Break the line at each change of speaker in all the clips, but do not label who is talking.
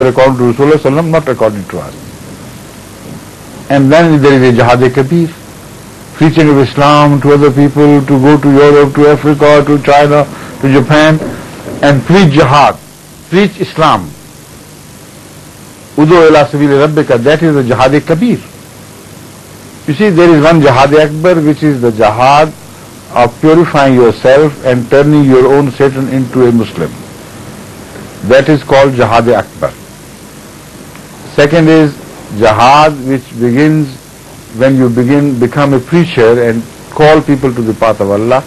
according to Rasulullah, not according to us. And then there is a Jihad-e-Kabir, preaching of Islam to other people, to go to Europe, to Africa, to China, to Japan, and preach Jihad, preach Islam. Udu ila sabili rabbika, that is the Jihad-e-Kabir. You see, there is one Jihad-e-Akbar, which is the Jihad of purifying yourself and turning your own Satan into a Muslim. That is called Jihad-e-Akbar. Second is Jihad, which begins when you become a preacher and call people to the path of Allah.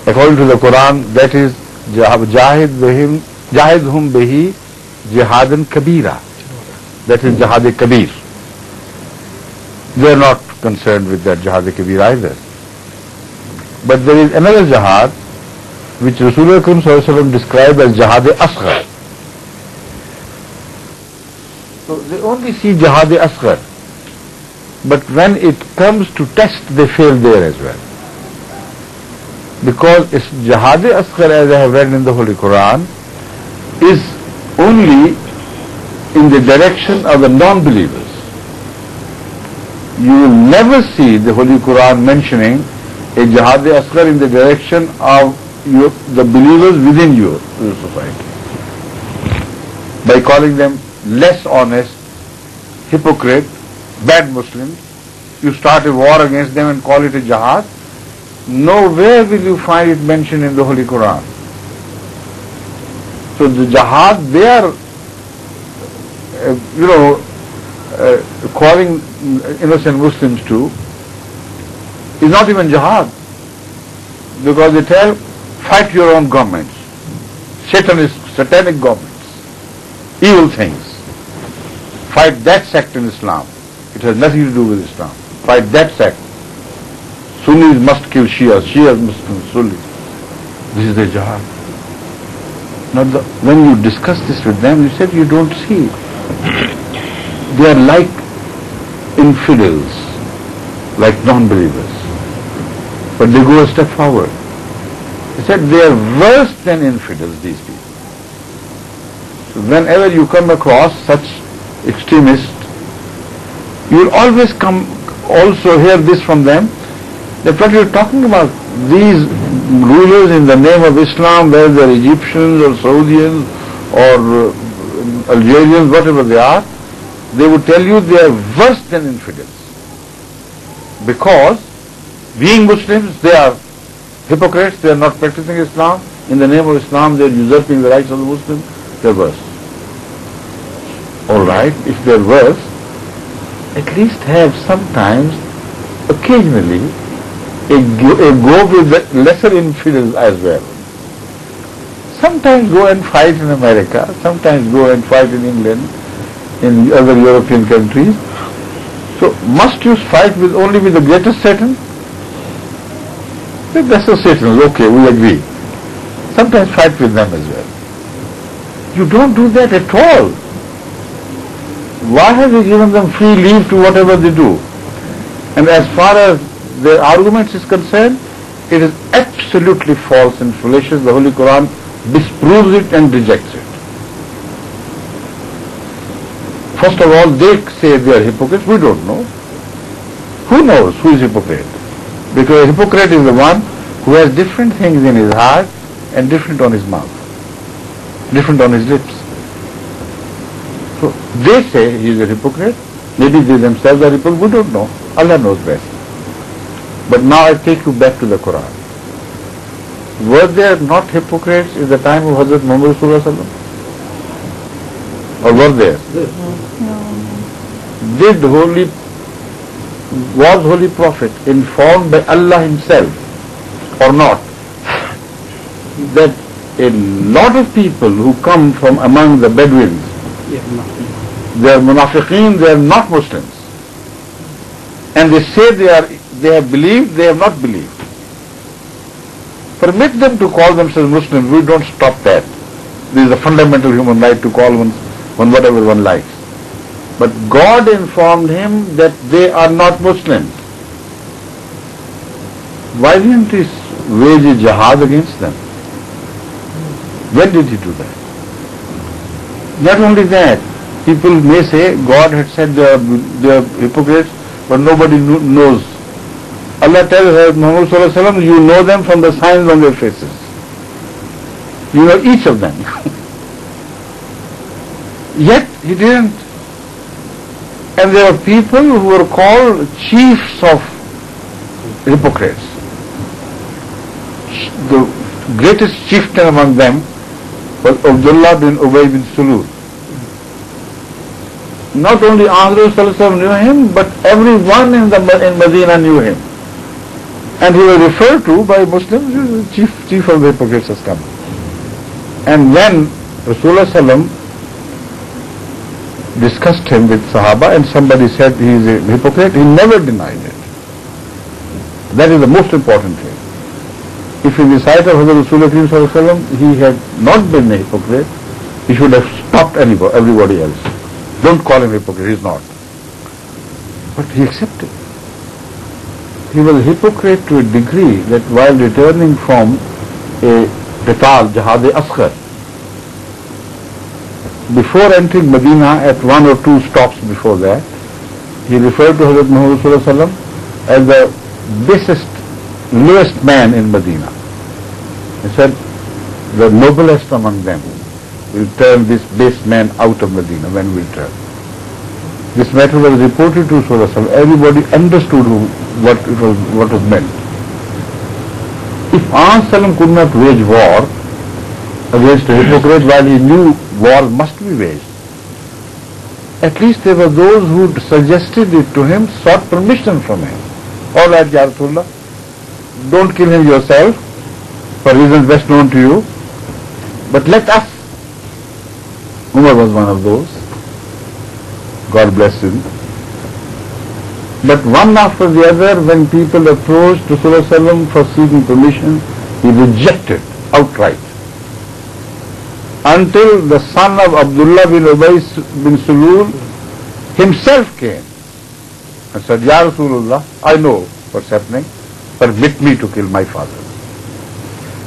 According to the Quran, that is Jahidhum bihi Jihadan Kabira. That is Jihad-e-Kabir. They are not concerned with that Jihad-e-Kabir either. But there is another Jihad which Rasulullah described as Jihad-e-Asghar. So they only see Jihad-e-Asghar. But when it comes to test, they fail there as well. Because it's Jihad-e-Asghar, as I have read in the Holy Quran, is only in the direction of the non-believers. You will never see the Holy Quran mentioning a Jihad-e-Asghar in the direction of the believers within your society, by calling them less honest, hypocrite, bad Muslims. You start a war against them and call it a jihad. Nowhere will you find it mentioned in the Holy Quran. So the jihad they are, calling innocent Muslims to is not even jihad, because they tell, fight your own governments, satanic governments, evil things. Fight that sect in Islam. It has nothing to do with Islam. Fight that sect. Sunnis must kill Shia, Shias must kill Sunnis. This is the jihad. When you discuss this with them, you said you don't see. They are like infidels, like non-believers. But they go a step forward. They said they are worse than infidels, these people. So whenever you come across such extremists, you will always also hear this from them, that what you are talking about, these rulers in the name of Islam, whether they are Egyptians or Saudians or Algerians, whatever they are, they would tell you they are worse than infidels. Because being Muslims, they are hypocrites, they are not practicing Islam. In the name of Islam, they are usurping the rights of the Muslims, they are worse. Alright, if they are worse, at least have sometimes, occasionally, a go with the lesser infidels as well. Sometimes go and fight in America, sometimes go and fight in England, in other European countries. So must you fight only with the greatest Satan? The lesser Satans, okay, we agree. Sometimes fight with them as well. You don't do that at all. Why have you given them free leave to whatever they do? And as far as their arguments is concerned, it is absolutely false and fallacious. The Holy Quran disproves it and rejects it. First of all, they say they are hypocrites. We don't know. Who knows who is hypocrite? Because a hypocrite is the one who has different things in his heart and different on his mouth, different on his lips. So they say he is a hypocrite. Maybe they themselves are hypocrites. We don't know. Allah knows best. But now I take you back to the Quran. Were there not hypocrites in the time of Hadhrat Muhammad Rasulullah? Or were there? No. Was Holy Prophet informed by Allah himself or not that a lot of people who come from among the Bedouins, they are munafiqeen, they are not Muslims, and they say they have believed, they have not believed. Permit them to call themselves Muslims. We don't stop that. This is a fundamental human right to call one whatever one likes. But God informed him that they are not Muslims. Why didn't he wage a jihad against them? When did he do that? Not only that, people may say God had said they are hypocrites, but nobody knows. Allah tells Muhammad sallallahu alaihi wasallam, you know them from the signs on their faces. You know each of them. Yet he didn't. And there are people who were called chiefs of hypocrites. The greatest chieftain among them was Abdullah bin Ubay bin Salul. Not only Ahmad knew him, but everyone in Medina knew him. And he was referred to by Muslims as chief of the hypocrites has come. And when Rasulullah discussed him with Sahaba and somebody said he is a hypocrite, he never denied it. That is the most important thing. If in the sight of Hazrat Rasulullah he had not been a hypocrite, he should have stopped everybody else. Don't call him hypocrite, he is not. But he accepted. He was a hypocrite to a degree that while returning from a qital, Jihad-e-Asghar, before entering Medina, at one or two stops before that, he referred to Hazrat Muhammad as the basest, lowest man in Medina. He said, the noblest among them will turn this base man out of Medina when we return. This matter was reported to Rasulullah. Everybody understood what was meant. If Ahmad could not wage war against a hypocrite while he knew war must be waged, at least there were those who suggested it to him, sought permission from him. All right, Ya Rasulullah, don't kill him yourself for reasons best known to you, but let us. Umar was one of those. God bless him. But one after the other, when people approached Rasulullah for seeking permission, he rejected outright. Until the son of Abdullah bin Ubay bin Salul himself came and said, Ya Rasulullah, I know what's happening, permit me to kill my father.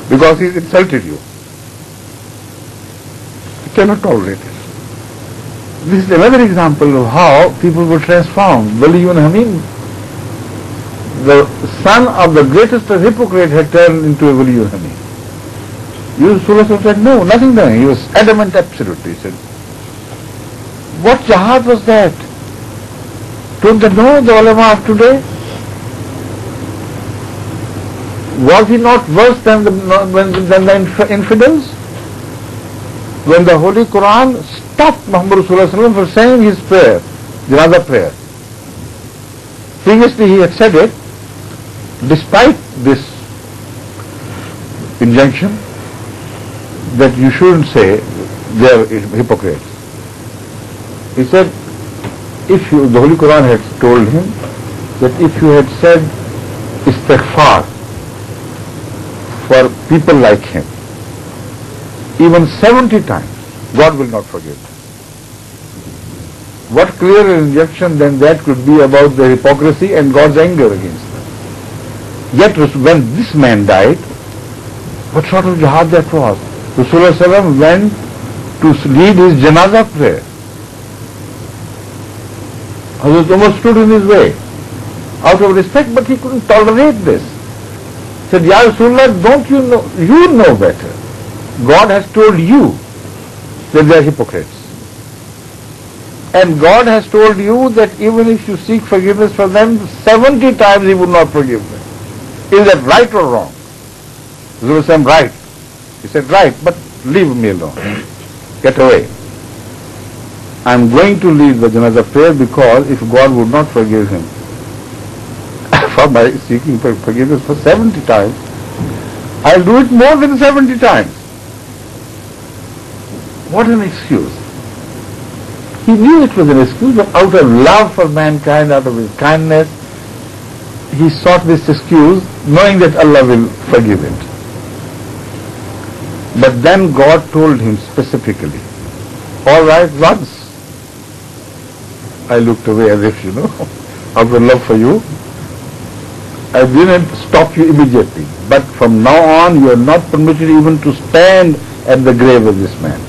Because he's insulted you. You cannot tolerate it. This is another example of how people were transformed. Waliyun Hamim, the son of the greatest of hypocrites, had turned into a Waliyun Hamim. Rasulullah said, no, nothing done. He was adamant, absolutely. He said, what jihad was that? Don't they know the ulama of today? Was he not worse than the infidels? When the Holy Quran stopped Muhammad Rasulullah for saying his prayer, Janaza prayer. Previously he had said it, despite this injunction that you shouldn't say they are hypocrites. He said, the Holy Quran had told him that if you had said istighfar for people like him, even 70 times, God will not forgive. What clearer injunction than that could be about the hypocrisy and God's anger against them? Yet when this man died, what sort of jihad that was? Rasulullah went to lead his janazah prayer. Hazrat Umar stood in his way out of respect, but he couldn't tolerate this. He said, Ya Rasulullah, don't you know? You know better. God has told you that they are hypocrites. And God has told you that even if you seek forgiveness for them, 70 times He would not forgive them. Is that right or wrong? Rasulullah said, right. He said, right, but leave me alone. Get away. I am going to lead the janazah prayer because if God would not forgive him for my seeking forgiveness for 70 times, I'll do it more than 70 times. What an excuse. He knew it was an excuse, but out of love for mankind, out of his kindness, he sought this excuse, knowing that Allah will forgive it. But then God told him specifically, all right, once. I looked away as if, out of love for you. I didn't stop you immediately. But from now on, you are not permitted even to stand at the grave of this man.